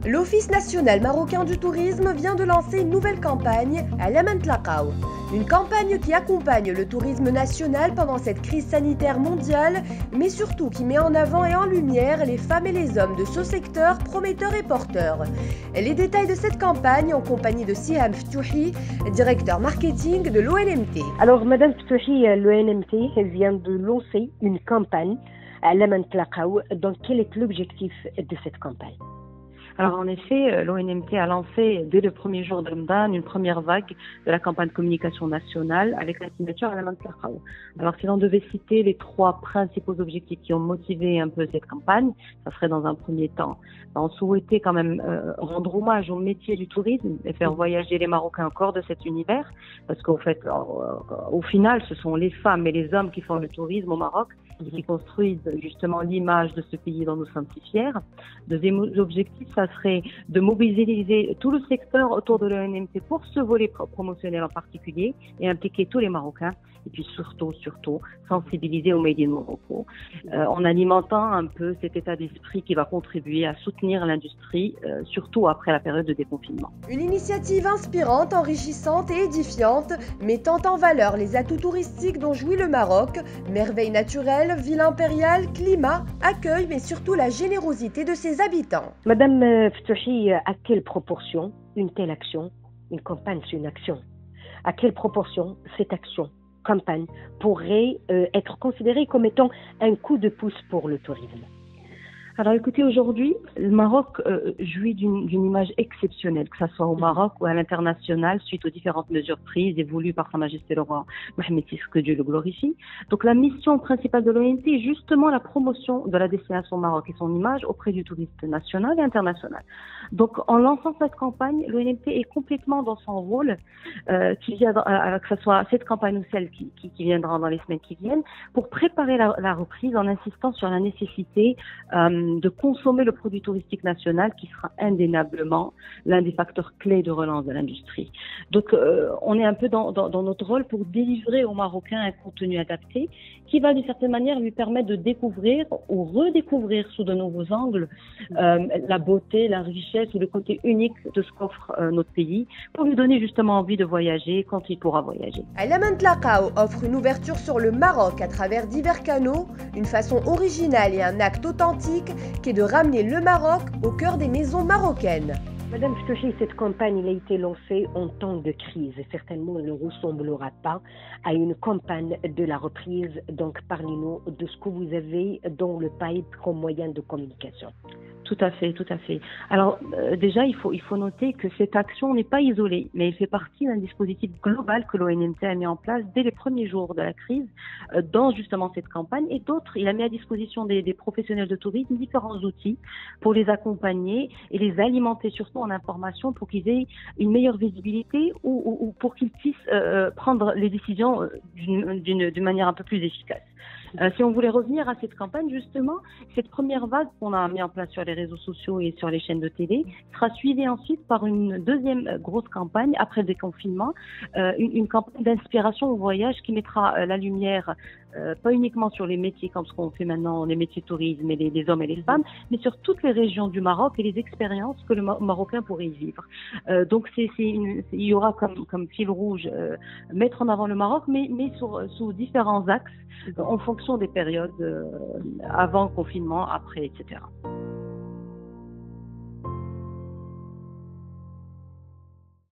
L'Office national marocain du tourisme vient de lancer une nouvelle campagne, Alama Ntlaqaw. Une campagne qui accompagne le tourisme national pendant cette crise sanitaire mondiale, mais surtout qui met en avant et en lumière les femmes et les hommes de ce secteur prometteurs et porteurs. Les détails de cette campagne en compagnie de Siham Ftouhi, directeur marketing de l'ONMT. Alors, Madame Ftouhi, l'ONMT vient de lancer une campagne, Alama Ntlaqaw. Donc, quel est l'objectif de cette campagne? Alors en effet, l'ONMT a lancé dès le premier jour de Ramadan une première vague de la campagne de communication nationale avec la signature Alama Ntlaqaw. Alors si l'on devait citer les trois principaux objectifs qui ont motivé un peu cette campagne, ça serait dans un premier temps, on souhaitait quand même rendre hommage au métier du tourisme et faire voyager les Marocains au corps de cet univers, parce qu'au fait, au final, ce sont les femmes et les hommes qui font le tourisme au Maroc et qui construisent justement l'image de ce pays dont nous sommes si fiers. Deuxième objectif, ça serait de mobiliser tout le secteur autour de l'ONMT pour ce volet promotionnel en particulier et impliquer tous les Marocains et puis surtout sensibiliser au Made in Morocco en alimentant un peu cet état d'esprit qui va contribuer à soutenir l'industrie, surtout après la période de déconfinement. Une initiative inspirante, enrichissante et édifiante, mettant en valeur les atouts touristiques dont jouit le Maroc, merveilles naturelles, ville impériale, climat, accueil, mais surtout la générosité de ses habitants. Madame Ftouhi, à quelle proportion une telle action, une campagne, c'est une action, à quelle proportion cette campagne pourrait être considérée comme étant un coup de pouce pour le tourisme? Alors écoutez, aujourd'hui, le Maroc jouit d'une image exceptionnelle, que ce soit au Maroc ou à l'international, suite aux différentes mesures prises et voulues par Sa Majesté le Roi Mohammed VI, que Dieu le glorifie. Donc la mission principale de l'ONMT est justement la promotion de la destination Maroc et son image auprès du touriste national et international. Donc en lançant cette campagne, l'ONMT est complètement dans son rôle, que ce soit cette campagne ou celle qui viendra dans les semaines qui viennent, pour préparer la reprise en insistant sur la nécessité de consommer le produit touristique national qui sera indéniablement l'un des facteurs clés de relance de l'industrie. Donc on est un peu dans notre rôle pour délivrer aux Marocains un contenu adapté qui va d'une certaine manière lui permettre de découvrir ou redécouvrir sous de nouveaux angles la beauté, la richesse ou le côté unique de ce qu'offre notre pays pour lui donner justement envie de voyager quand il pourra voyager. Alama Ntlaqaw offre une ouverture sur le Maroc à travers divers canaux, une façon originale et un acte authentique qui est de ramener le Maroc au cœur des maisons marocaines. Madame Ftouhi, cette campagne a été lancée en temps de crise. Certainement, elle ne ressemblera pas à une campagne de la reprise. Donc, parlez-nous de ce que vous avez dans le pipe comme moyen de communication. Tout à fait, tout à fait. Alors déjà, il faut noter que cette action n'est pas isolée, mais elle fait partie d'un dispositif global que l'ONMT a mis en place dès les premiers jours de la crise, dans justement cette campagne et d'autres. Il a mis à disposition des professionnels de tourisme différents outils pour les accompagner et les alimenter surtout en information pour qu'ils aient une meilleure visibilité ou pour qu'ils puissent prendre les décisions d'une manière un peu plus efficace. Si on voulait revenir à cette campagne, justement, cette première vague qu'on a mis en place sur les réseaux sociaux et sur les chaînes de télé sera suivie ensuite par une deuxième grosse campagne après le déconfinement, une campagne d'inspiration au voyage qui mettra la lumière pas uniquement sur les métiers comme ce qu'on fait maintenant, les métiers de tourisme et les hommes et les femmes, mais sur toutes les régions du Maroc et les expériences que le Marocain pourrait y vivre. Donc il y aura comme fil rouge mettre en avant le Maroc, mais sous différents axes en fonction des périodes avant le confinement, après, etc.